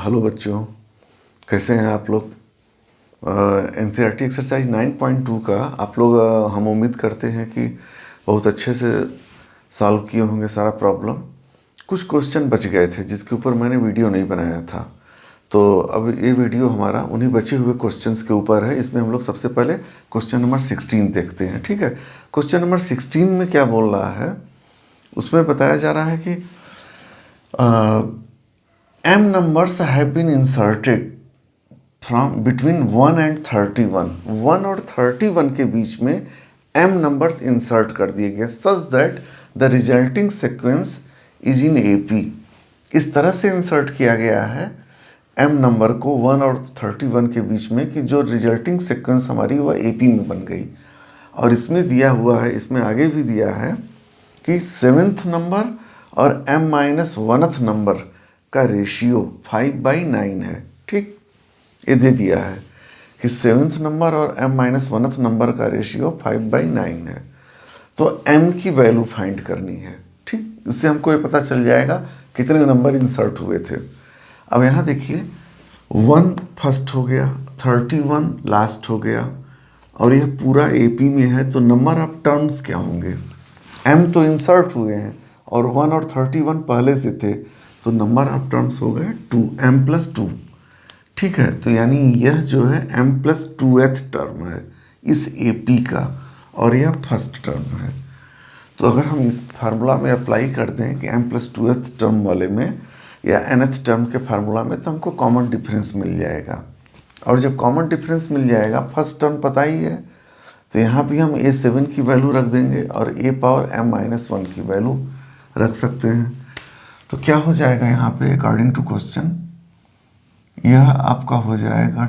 Hello बच्चों, कैसे हैं आप लोग। एनसीईआरटी एक्सरसाइज 9.2 का आप लोग हम उम्मीद करते हैं कि बहुत अच्छे से सॉल्व किए होंगे सारा प्रॉब्लम। कुछ क्वेश्चन बच गए थे जिसके ऊपर मैंने वीडियो नहीं बनाया था, तो अब ये वीडियो हमारा उन्हीं बचे हुए क्वेश्चंस के ऊपर है। इसमें हम लोग सबसे पहले क्वेश्चन नंबर 16 देखते हैं। ठीक है, क्वेश्चन नंबर 16 में क्या बोल रहा है, उसमें बताया जा रहा है कि m numbers have been inserted from between 1 and 31। 1 और 31 के बीच में m numbers insert कर दिए गए such that the resulting sequence is in AP। इस तरह से insert किया गया है m नंबर को 1 और 31 के बीच में कि जो रिजल्टिंग sequence हमारी वह AP में बन गई। और इसमें दिया हुआ है, इसमें आगे भी दिया है कि 7th नंबर और m-1th नंबर का रेशियो 5/9 है। ठीक, ये दे दिया है कि 7th नंबर और m-1th नंबर का रेशियो 5/9 है। तो m की वैल्यू फाइंड करनी है। ठीक, इससे हमको ये पता चल जाएगा कितने नंबर इंसर्ट हुए थे। अब यहाँ देखिए, 1 फर्स्ट हो गया, 31 लास्ट हो गया, और यह पूरा AP में है, तो नंबर ऑफ टर्म्स क्या होंगे। m तो इंसर्ट हुए हैं और 1 और 31 पहले से थे, तो नंबर ऑफ टर्म्स हो गए 2, m+2। ठीक है, तो यानी यह जो है m+2th टर्म है इस AP का, और यह फर्स्ट टर्म है। तो अगर हम इस फार्मूला में अप्लाई कर दें कि m+2th टर्म वाले में या nth टर्म के फार्मूला में, तो हमको कॉमन डिफरेंस मिल जाएगा। और जब कॉमन डिफरेंस मिल जाएगा, फर्स्ट टर्म पता ही है, तो यहाँ भी हम a7 की वैल्यू रख देंगे और a⁻m-1 की वैल्यू रख सकते हैं। तो क्या हो जाएगा यहाँ पे, अकॉर्डिंग टू क्वेश्चन, यह आपका हो जाएगा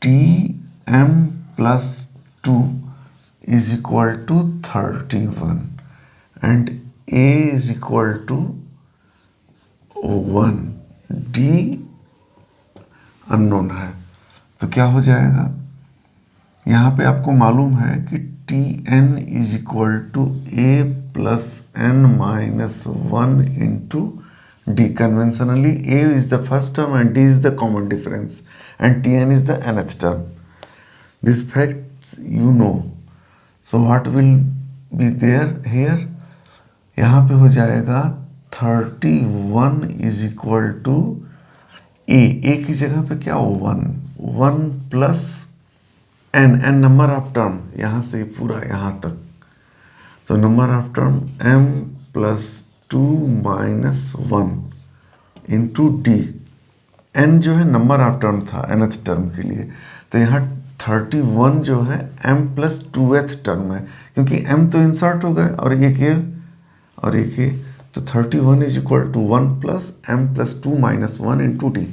Tm+2 is equal to 31 and a is equal to 1। d unknown है, तो क्या हो जाएगा, यहाँ पे आपको मालूम है कि Tn is equal to a+n-1 into d। Conventionally a is the first term and d is the common difference and Tn is the nth term. These facts you know. So what will be there here? यहाँ पे हो जाएगा 31 is equal to a की जगह पे क्या हो, 1 plus n number of term, यहाँ से पूरा यहाँ तक, तो number of term m+2 - 1 into d। n जो है नंबर ऑफ टर्म था nth टर्म के लिए, तो यहाँ 31 जो है m+2th टर्म है, क्योंकि m तो इंसर्ट हो गए और एक ये और एक ये, तो 31 is equal to 1 plus m+2 - 1 into d।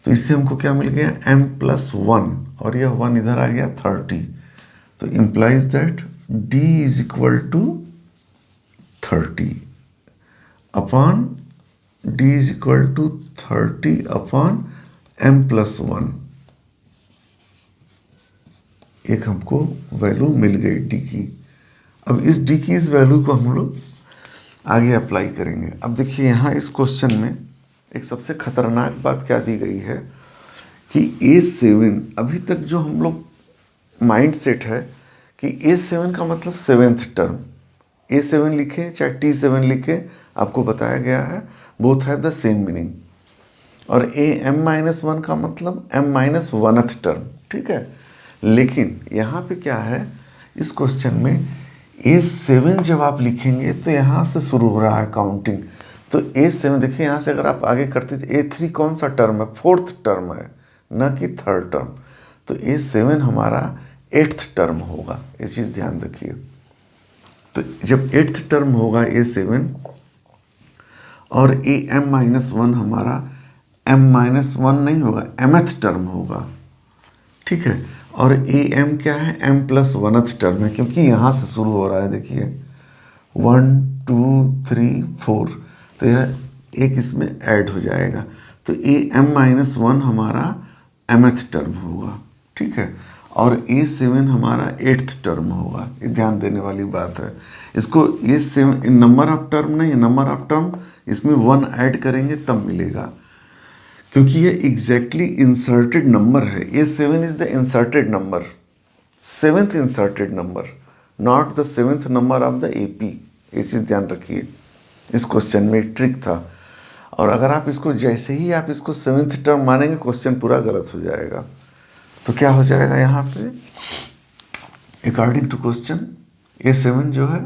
तो इससे हमको क्या मिल गया, m+1, और यह 1 इधर आ गया 30, तो implies that d is equal to 30 upon d is equal to 30 upon m+1। एक हमको वैल्यू मिल गई d की। अब इस d की इस वैल्यू को हम लोग आगे अप्लाई करेंगे। अब देखिए, यहाँ इस क्वेश्चन में एक सबसे खतरनाक बात क्या दी गई है कि a7, अभी तक जो हम लोग माइंड सेट है कि a7 का मतलब 7th टर्म, a7 लिखें चाहे t7 लिखें, आपको बताया गया है both have the same meaning. और am-1 का मतलब m-1th टर्म। ठीक है, लेकिन यहाँ पे क्या है, इस क्वेश्चन में a7 जब आप लिखेंगे तो यहाँ से शुरू हो रहा है काउंटिंग। तो a7 देखिए, यहाँ से अगर आप आगे करते a3 कौन सा टर्म है, 4th टर्म है, न कि 3rd टर्म। तो a7 हमारा 8th टर्म होगा, ये चीज़ ध्यान रखिए। तो जब 8th टर्म होगा a7, और am-1 हमारा m-1 नहीं होगा, mth टर्म होगा। ठीक है, और am क्या है, m+1th टर्म है, क्योंकि यहाँ से शुरू हो रहा है। देखिए 1 2 3 4, तो यह एक इसमें ऐड हो जाएगा, तो am-1 हमारा mth टर्म होगा। ठीक है, और a7 हमारा 8th टर्म होगा। ये ध्यान देने वाली बात है। इसको a7 नंबर ऑफ टर्म नहीं, नंबर ऑफ टर्म इसमें 1 ऐड करेंगे तब मिलेगा। क्योंकि ये एग्जैक्टली इंसर्टेड नंबर है। ये 7 is the inserted number, seventh inserted number, not the seventh number of the AP. ये चीज़ ध्यान रखिए। इस क्वेश्चन में एक ट्रिक था, और अगर आप इसको जैसे ही आप इसको सेवेंथ टर्म मानेंगे क्वेश्चन पूरा गलत हो जाएगा। तो क्या हो जाएगा यहाँ पे, अकॉर्डिंग टू क्वेश्चन A7 जो है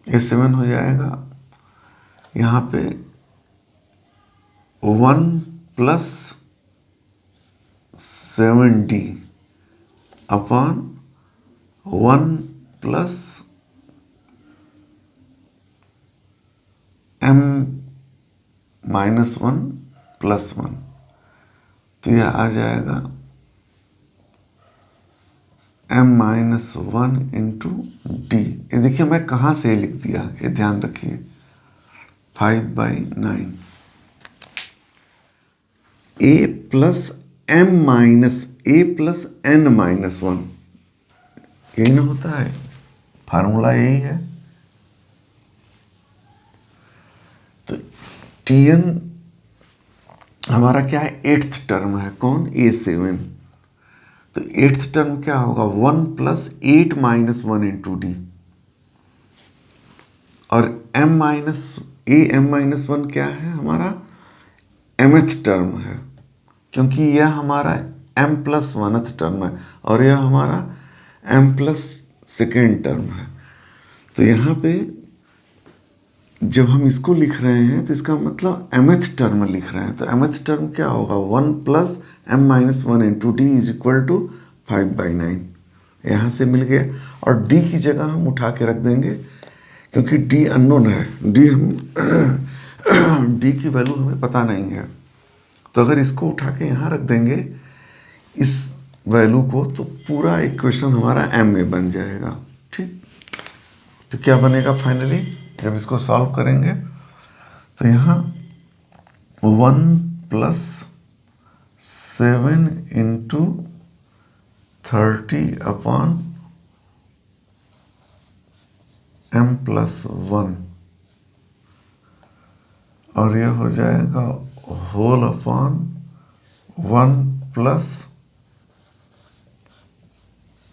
A7 हो जाएगा यहाँ पे 1 plus 7D upon 1 plus M -1 plus 1। तो यह आ जाएगा M-1 इंटू डी। ये देखिए मैं कहाँ से लिख दिया, ये ध्यान रखिए, 5/9 A प्लस N-1, यही ना होता है, फार्मूला यही है। तो Tn हमारा क्या है, एट्थ टर्म है, कौन, A7। तो एट्थ टर्म क्या होगा, 1 प्लस 8-1 इंटू डी। और M-1 क्या है, हमारा mth टर्म है, क्योंकि यह हमारा M+1th टर्म है और यह हमारा M+2nd टर्म है। तो यहाँ पे जब हम इसको लिख रहे हैं तो इसका मतलब mth टर्म लिख रहे हैं। तो mth टर्म क्या होगा, 1 plus M-1 into d is equal to 5/9। यहाँ से मिल गया, और डी की जगह हम उठा के रख देंगे, क्योंकि डी अननोन है, डी की वैल्यू हमें पता नहीं है। तो अगर इसको उठा के यहाँ रख देंगे इस वैल्यू को, तो पूरा इक्वेशन हमारा m में बन जाएगा। ठीक, तो क्या बनेगा फाइनली जब इसको सॉल्व करेंगे, तो यहाँ 1 प्लस 7 इंटू 30 अपॉन M+1, और यह हो जाएगा whole upon 1 plus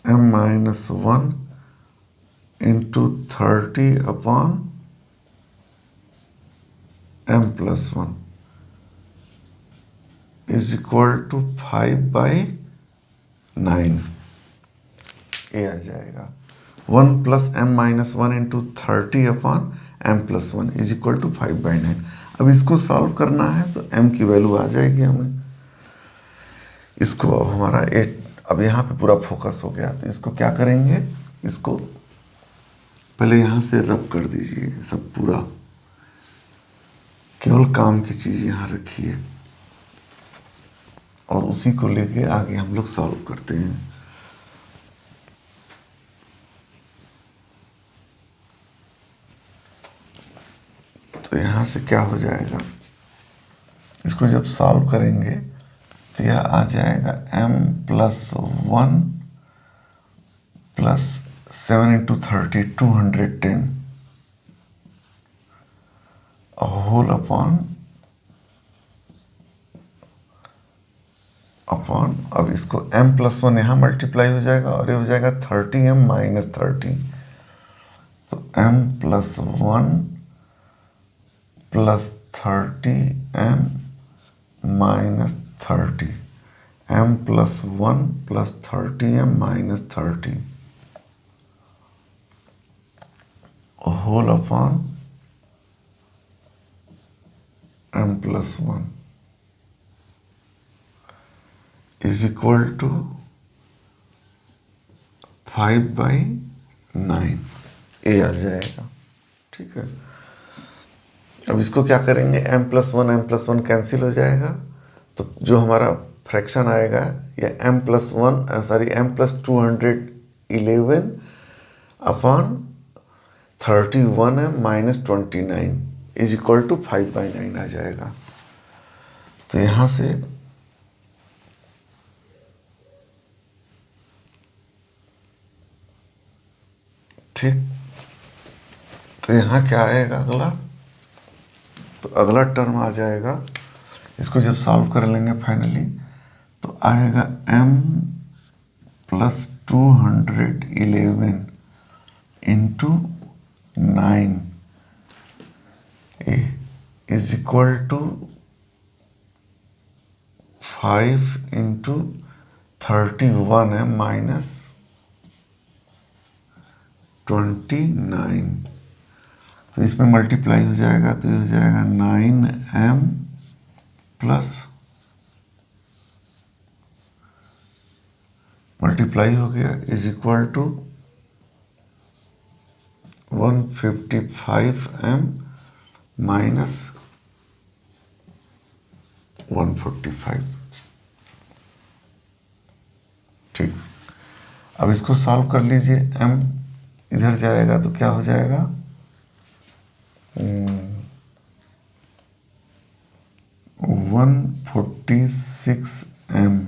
M-1 into 30 upon M+1 is equal to 5/9। ये आ जाएगा 1 plus M-1 into 30 upon M+1 is equal to 5/9। अब इसको सॉल्व करना है तो m की वैल्यू आ जाएगी हमें। इसको अब हमारा अब यहाँ पे पूरा फोकस हो गया, तो इसको क्या करेंगे, इसको पहले यहाँ से रब कर दीजिए सब पूरा, केवल काम की चीज़ यहाँ रखिए, और उसी को लेके आगे हम लोग सॉल्व करते हैं। तो यहाँ से क्या हो जाएगा, इसको जब सॉल्व करेंगे तो यह आ जाएगा M+1 plus 7 into 30 210 whole upon अब इसको M+1 यहाँ मल्टीप्लाई हो जाएगा और ये हो जाएगा 30M - 30। तो M+1 plus 30M - 30, M+1 plus 30M - 30 whole upon M+1 is equal to 5/9। ये आ जाएगा। ठीक है, अब इसको क्या करेंगे, M+1 कैंसिल हो जाएगा, तो जो हमारा फ्रैक्शन आएगा या M+211 upon 31M - 29 is equal to 5/9 आ जाएगा। तो यहाँ से ठीक, तो यहाँ क्या आएगा अगला, तो अगला टर्म आ जाएगा इसको जब सॉल्व कर लेंगे फाइनली तो आएगा m plus 211 into 9 is equal to 5 into 31 है माइनस 29। तो इसमें मल्टीप्लाई हो जाएगा तो ये हो जाएगा 9m प्लस मल्टीप्लाई हो गया is equal to 155m minus 145। ठीक, अब इसको सॉल्व कर लीजिए। m इधर जाएगा तो क्या हो जाएगा 146m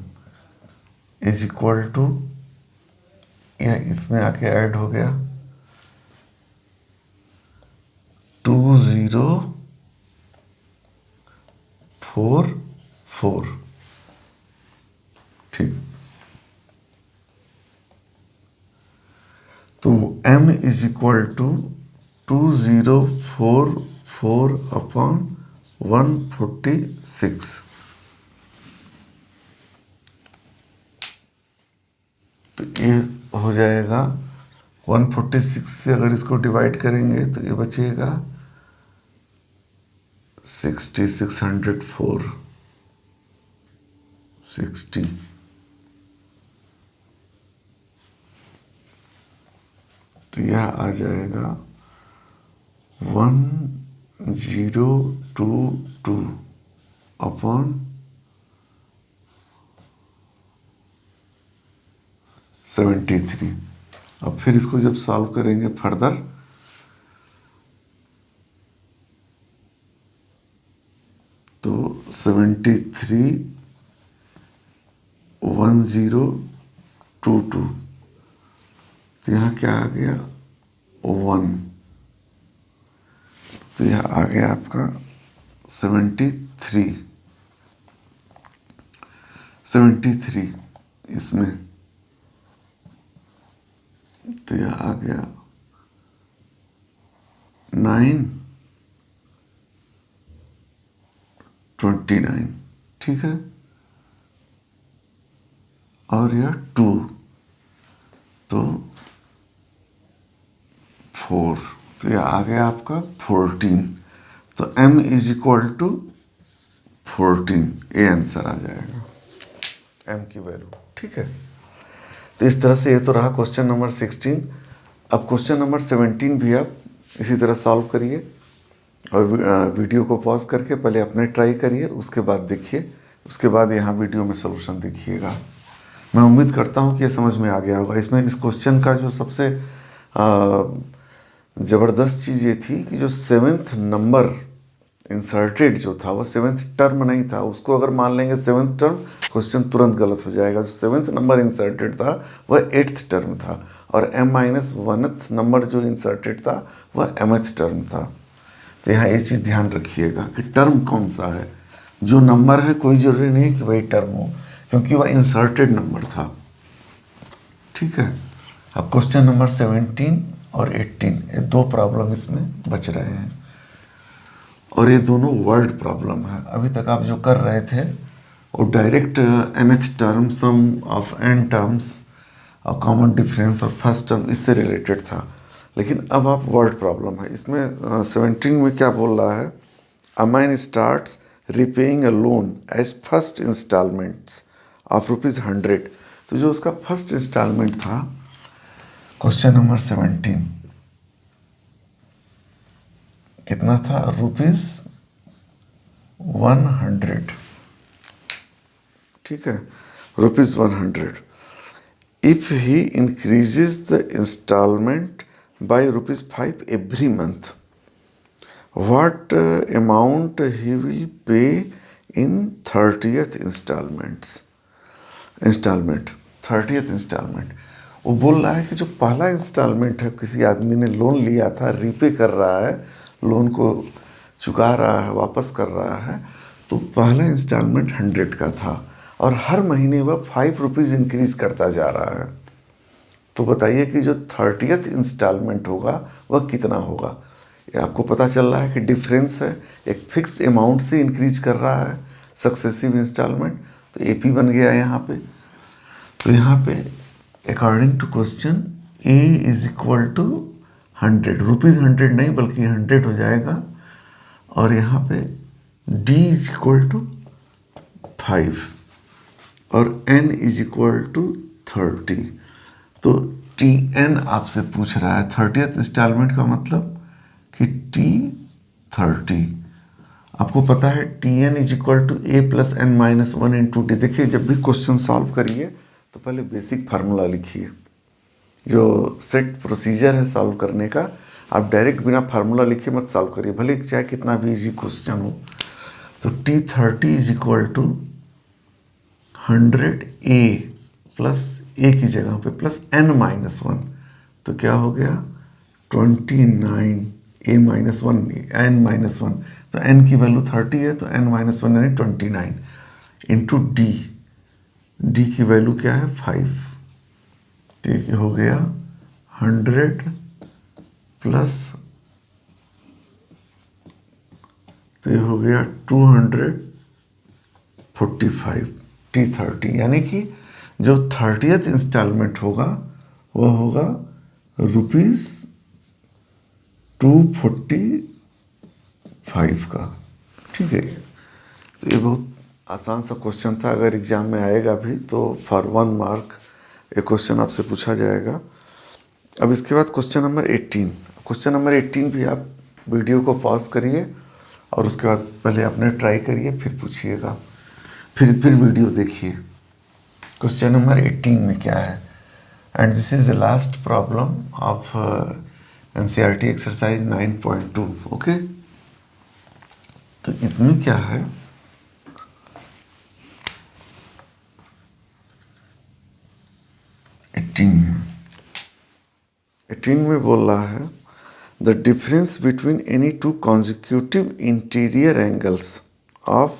इज इक्वल टू, यह इसमें आके ऐड हो गया 2044। ठीक, तो m is equal to 2044 upon 146। तो ये हो जाएगा 146 से अगर इसको डिवाइड करेंगे तो ये बचेगा 604 60। तो यह आ जाएगा 1022 अपॉन 73। अब फिर इसको जब सॉल्व करेंगे फर्दर तो 73 1022, तो यहाँ क्या आ गया 1, तो यह आ गया आपका 73 इसमें, तो यह आ गया 929। ठीक है, और यह 2 तो 4, तो यह आ गया आपका 14। तो m इज इक्वल टू 14, ये आंसर आ जाएगा m की वैल्यू। ठीक है, तो इस तरह से ये तो रहा क्वेश्चन नंबर 16। अब क्वेश्चन नंबर 17 भी आप इसी तरह सॉल्व करिए और वीडियो को पॉज करके पहले अपने ट्राई करिए, उसके बाद देखिए, उसके बाद यहाँ वीडियो में सलूशन देखिएगा। मैं उम्मीद करता हूँ कि ये समझ में आ गया होगा। इसमें इस क्वेश्चन का जो सबसे ज़बरदस्त चीज़ ये थी कि जो 7th नंबर इंसर्टेड जो था वो 7th टर्म नहीं था। उसको अगर मान लेंगे 7th टर्म, क्वेश्चन तुरंत गलत हो जाएगा। जो 7th नंबर इंसर्टेड था वह 8th टर्म था, और m-1th नंबर जो इंसर्टेड था वह mth टर्म था। तो यहाँ ये चीज़ ध्यान रखिएगा कि टर्म कौन सा है। जो नंबर है कोई ज़रूरी नहीं कि वही टर्म हो, क्योंकि वह इंसर्टेड नंबर था। ठीक है, अब क्वेश्चन नंबर 17 और 18 ये दो प्रॉब्लम इसमें बच रहे हैं, और ये दोनों वर्ड प्रॉब्लम है। अभी तक आप जो कर रहे थे वो direct nth term, sum of n terms और कॉमन डिफरेंस और फर्स्ट टर्म, इससे रिलेटेड था। लेकिन अब आप वर्ड प्रॉब्लम है इसमें 17 में क्या बोल रहा है, a man starts repaying a loan as first installments of ₹100। तो जो उसका फर्स्ट इंस्टॉलमेंट था क्वेश्चन नंबर 17 कितना था, ₹100। ठीक है, ₹100। If he increases the installment by ₹5 every month, what amount he will pay in 30th installment। 30th installment वो बोल रहा है कि जो पहला इंस्टॉलमेंट है, किसी आदमी ने लोन लिया था, रीपे कर रहा है, लोन को चुका रहा है, वापस कर रहा है, तो पहला इंस्टॉलमेंट 100 का था और हर महीने वह 5 रुपीज़ इंक्रीज करता जा रहा है। तो बताइए कि जो 30th इंस्टॉलमेंट होगा वह कितना होगा। ये आपको पता चल रहा है कि डिफरेंस है, एक फिक्स्ड अमाउंट से इंक्रीज कर रहा है सक्सेसिव इंस्टॉलमेंट, तो एपी बन गया यहाँ पे। तो यहाँ पे according to question a is equal to 100 rupees, 100 नहीं बल्कि 100 हो जाएगा, और यहाँ पे डी इज इक्वल टू 5 और n इज इक्वल टू 30। तो टी एन आपसे पूछ रहा है 30th इंस्टॉलमेंट का मतलब कि T30। आपको पता है T n is equal to a plus n minus 1 into d. देखिए जब भी क्वेश्चन सॉल्व करिए तो पहले बेसिक फार्मूला लिखिए, जो सेट प्रोसीजर है सॉल्व करने का। आप डायरेक्ट बिना फार्मूला लिखे मत सॉल्व करिए, भले चाहे कितना भी इजी क्वेश्चन हो। तो T30 is equal to 100 A plus A की जगह पे प्लस n माइनस 1, तो क्या हो गया 29 ए माइनस 1 n माइनस 1, तो n की वैल्यू 30 है तो n माइनस 1 यानी 29 इंटू डी, डी की वैल्यू क्या है 5, तो ये हो गया 100 प्लस, तो ये हो गया 245 T30, यानी कि जो 30th इंस्टॉलमेंट होगा वह होगा ₹245 का। ठीक है, तो ये बहुत आसान सा क्वेश्चन था। अगर एग्जाम में आएगा भी तो फॉर 1 मार्क ये क्वेश्चन आपसे पूछा जाएगा। अब इसके बाद क्वेश्चन नंबर 18। क्वेश्चन नंबर 18 भी आप वीडियो को पॉज करिए और उसके बाद पहले अपने ट्राई करिए, फिर पूछिएगा, फिर वीडियो देखिए। क्वेश्चन नंबर 18 में क्या है, and this is the last problem of NCERT exercise 9.2। Okay, तो इसमें क्या है, एटीन में बोल रहा है the difference between any two consecutive interior angles of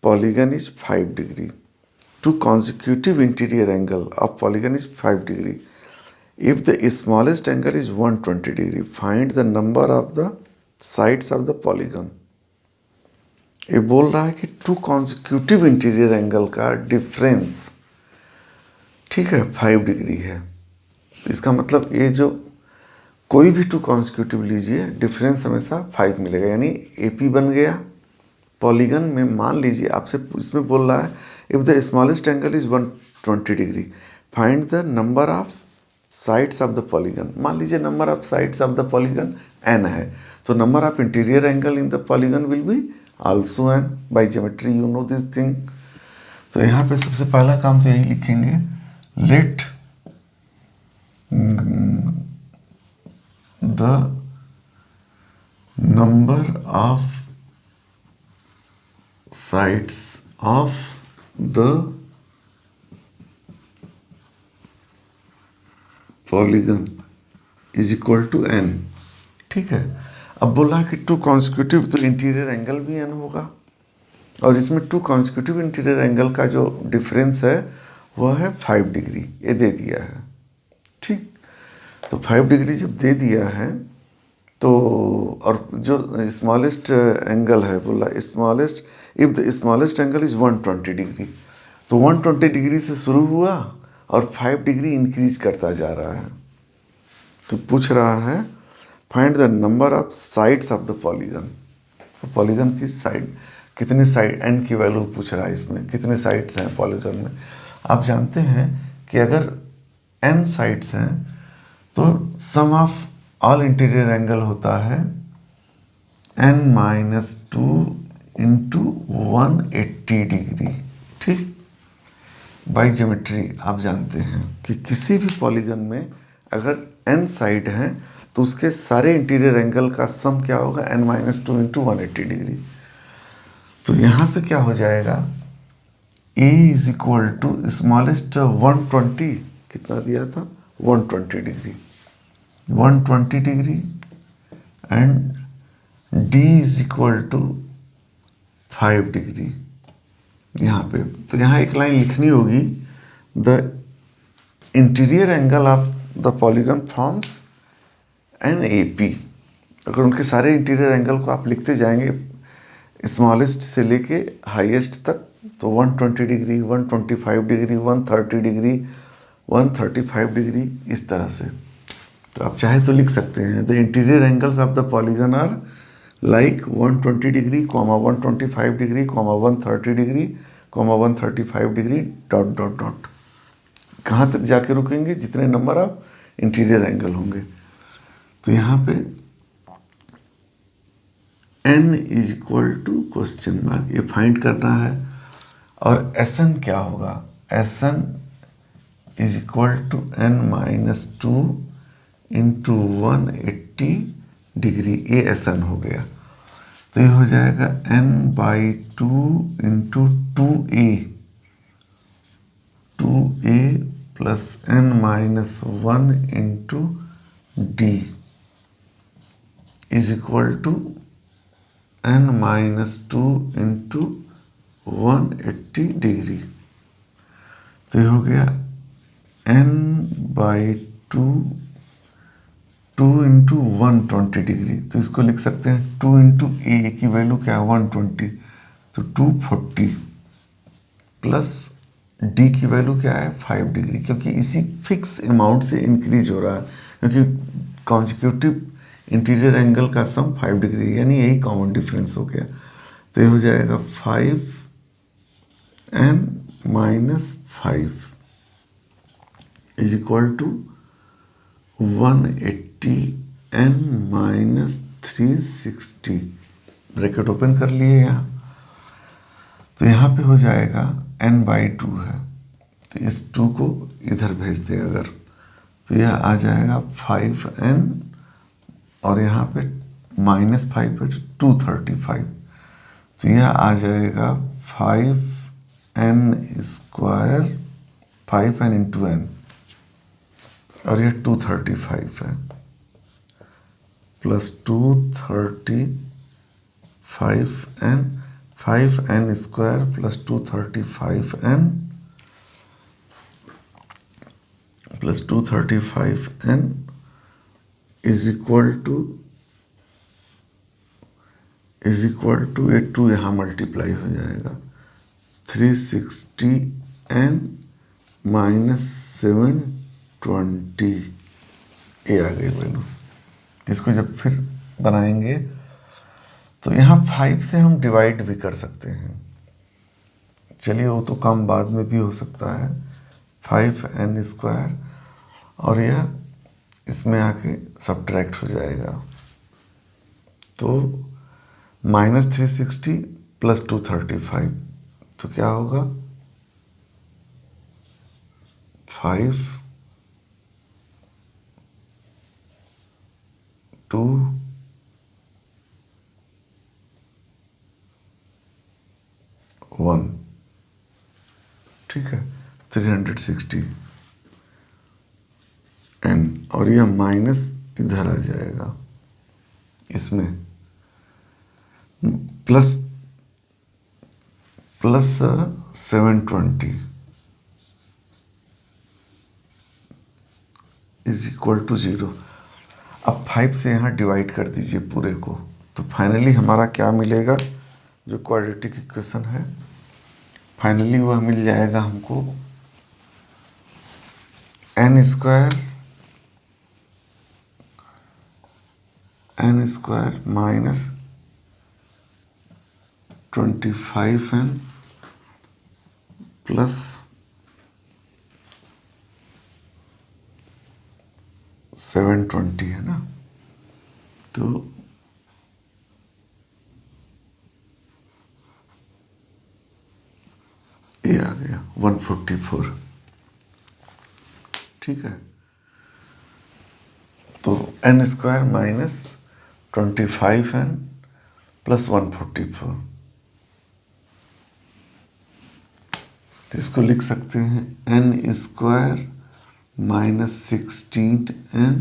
polygon is 5 degree. Two consecutive interior angle of polygon is 5 degree. If the smallest angle is 120 degree, find the number of the sides of the polygon. ये बोल रहा है कि to consecutive interior angle का difference, ठीक है, 5 degree है। तो इसका मतलब ये जो कोई भी टू consecutive लीजिए डिफरेंस हमेशा 5 मिलेगा, यानी AP बन गया। पॉलीगन में मान लीजिए आपसे इसमें बोल रहा है if the smallest angle is 120 degree, find the number of sides of the polygon. मान लीजिए number of sides of the polygon n है, तो number of interior angle in the polygon will be also n। By geometry you know this thing. तो यहाँ पे सबसे पहला काम तो यही लिखेंगे, let the number of sides of the polygon is equal to n। ठीक है, अब बोला कि टू कॉन्सिक्यूटिव, तो इंटीरियर एंगल भी n होगा, और इसमें टू कॉन्सिक्यूटिव इंटीरियर एंगल का जो डिफरेंस है वह है 5 डिग्री, ये दे दिया है। ठीक, तो 5 डिग्री जब दे दिया है तो, और जो स्मॉलेस्ट एंगल है बोला smallest, if the smallest angle is 120 degree, तो 120 डिग्री से शुरू हुआ और 5 डिग्री इंक्रीज करता जा रहा है। तो पूछ रहा है find the number of sides of the polygon. तो पॉलीगन की साइड कितने साइड, एन की वैल्यू पूछ रहा है, इसमें कितने साइड्स हैं पॉलीगन में। आप जानते हैं कि अगर एन साइड्स हैं तो सम ऑफ ऑल इंटीरियर एंगल होता है n-2 इंटू 180 डिग्री। ठीक, बाई ज्योमेट्री आप जानते हैं कि किसी भी पॉलीगन में अगर n साइड हैं तो उसके सारे इंटीरियर एंगल का सम क्या होगा, n-2 इंटू 180 डिग्री। तो यहाँ पे क्या हो जाएगा, a is equal to smallest 120, कितना दिया था 120 degree, 120 degree, and d is equal to 5 degree यहाँ पे। तो यहाँ एक लाइन लिखनी होगी, the interior angle of the polygon forms an A P. अगर उनके सारे इंटीरियर एंगल को आप लिखते जाएंगे स्मॉलेस्ट से लेके हाईएस्ट तक, तो 120 डिग्री, 125 डिग्री, 130 डिग्री, 135 डिग्री, इस तरह से। तो आप चाहे तो लिख सकते हैं, the interior angles of the polygon are like 120 degree, 125 degree, 130 degree, 135 degree, dot dot dot. कहाँ तक जाके रुकेंगे? जितने नंबर ऑफ इंटीरियर एंगल होंगे। तो यहाँ पे n is equal to question mark, ये फाइंड करना है। और Sn क्या होगा? Sn is equal to n-2 into 180 degree, ये Sn हो गया। तो ये हो जाएगा n/2 into 2a plus n-1 into d is equal to n-2 into 180 degree. तो ये हो गया n/2 2 इंटू 120 डिग्री। तो इसको लिख सकते हैं 2 इंटू ए की वैल्यू क्या है? 120, तो 240 प्लस डी की वैल्यू क्या है? 5 डिग्री, क्योंकि इसी फिक्स अमाउंट से इंक्रीज हो रहा है, क्योंकि कॉन्जिक्यूटिव इंटीरियर एंगल का सम 5 डिग्री, यानी यही कॉमन डिफरेंस हो गया। तो ये हो जाएगा 5n-5 is equal to 180n-360, bracket open कर लिए यहाँ। तो यहाँ पे हो जाएगा n/2 है, तो इस 2 को इधर भेज दे अगर, तो यह आ जाएगा 5n, और यहाँ पे -5 है 235, तो यह आ जाएगा 5n² 5n इंटू n, और यह 235 है, plus 235n, 5n² plus 235n is equal to ये 2 यहाँ मल्टीप्लाई हो जाएगा 360n -720, ये आ गई वैल्यू। इसको जब फिर बनाएंगे तो यहाँ 5 से हम डिवाइड भी कर सकते हैं। चलिए वो तो काम बाद में भी हो सकता है। 5n², और यह इसमें आके सब्ट्रैक्ट हो जाएगा, तो -360 प्लस 235, तो क्या होगा? 5 2 1, ठीक है, 360 n, और यह माइनस इधर आ जाएगा, इसमें प्लस 720 इज इक्वल टू 0। अब 5 से यहाँ डिवाइड कर दीजिए पूरे को, तो फाइनली हमारा क्या मिलेगा? जो क्वाड्रेटिक इक्वेशन है, फाइनली वह मिल जाएगा हमको n² माइनस 25n प्लस 720 है ना, तो ये आ गया 144, ठीक है। तो n² माइनस 25n प्लस 144, तो इसको लिख सकते हैं n² minus 16n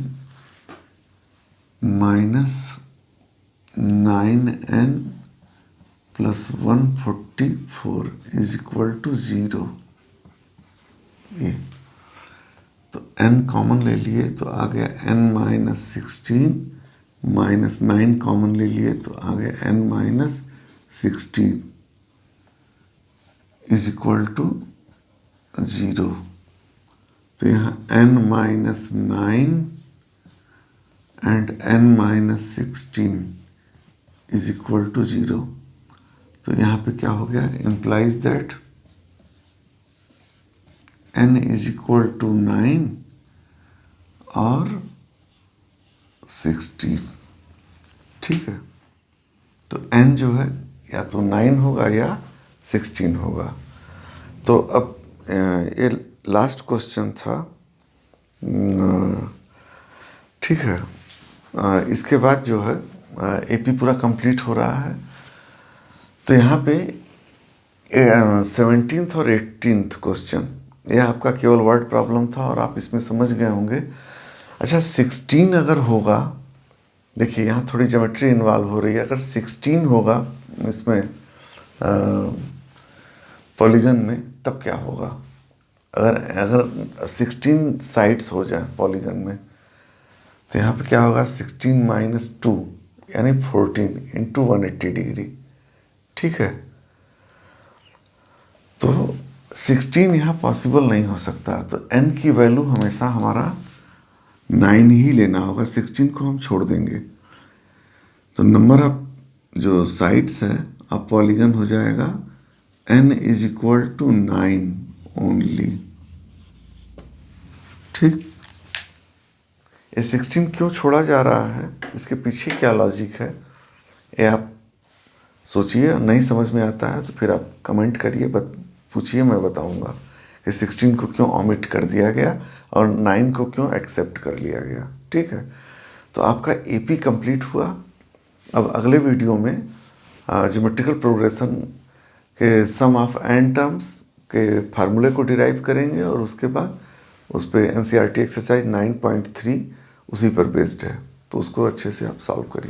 minus 9n plus 144 is equal to 0। ये तो n कॉमन ले लिए तो आ गया n माइनस 16 माइनस 9 कॉमन ले लिए तो आ गया n minus 16 is equal to 0। तो यहाँ n minus 9 and n minus 16 is equal to 0। तो यहाँ पे क्या हो गया, implies that n is equal to 9 और 16। ठीक है, तो n जो है या तो 9 होगा या 16 होगा। तो अब ये लास्ट क्वेश्चन था। ठीक है, इसके बाद जो है एपी पूरा कंप्लीट हो रहा है। तो यहाँ पे 17th और 18th क्वेश्चन, यह आपका केवल वर्ड प्रॉब्लम था और आप इसमें समझ गए होंगे। अच्छा 16 अगर होगा, देखिए यहाँ थोड़ी ज्योमेट्री इन्वॉल्व हो रही है। अगर 16 होगा इसमें पॉलीगन में, तब क्या होगा? अगर 16 साइड्स हो जाए पॉलीगन में, तो यहाँ पे क्या होगा, 16 माइनस 2 यानी 14 इंटू 180 डिग्री। ठीक है, तो 16 यहाँ पॉसिबल नहीं हो सकता। तो n की वैल्यू हमेशा हमारा 9 ही लेना होगा, 16 को हम छोड़ देंगे। तो नंबर ऑफ जो साइड्स है अब पॉलीगन हो जाएगा n is equal to 9 only. ठीक, ये 16 क्यों छोड़ा जा रहा है, इसके पीछे क्या लॉजिक है, ये आप सोचिए। नहीं समझ में आता है तो फिर आप कमेंट करिए, पूछिए, मैं बताऊंगा कि 16 को क्यों ओमिट कर दिया गया और 9 को क्यों एक्सेप्ट कर लिया गया। ठीक है, तो आपका एपी कंप्लीट हुआ। अब अगले वीडियो में ज्योमेट्रिकल प्रोग्रेशन के सम ऑफ n टर्म्स के फार्मूले को डिराइव करेंगे और उसके बाद उस पर एनसीईआरटी एक्सरसाइज 9.3 उसी पर बेस्ड है, तो उसको अच्छे से आप सॉल्व करिए।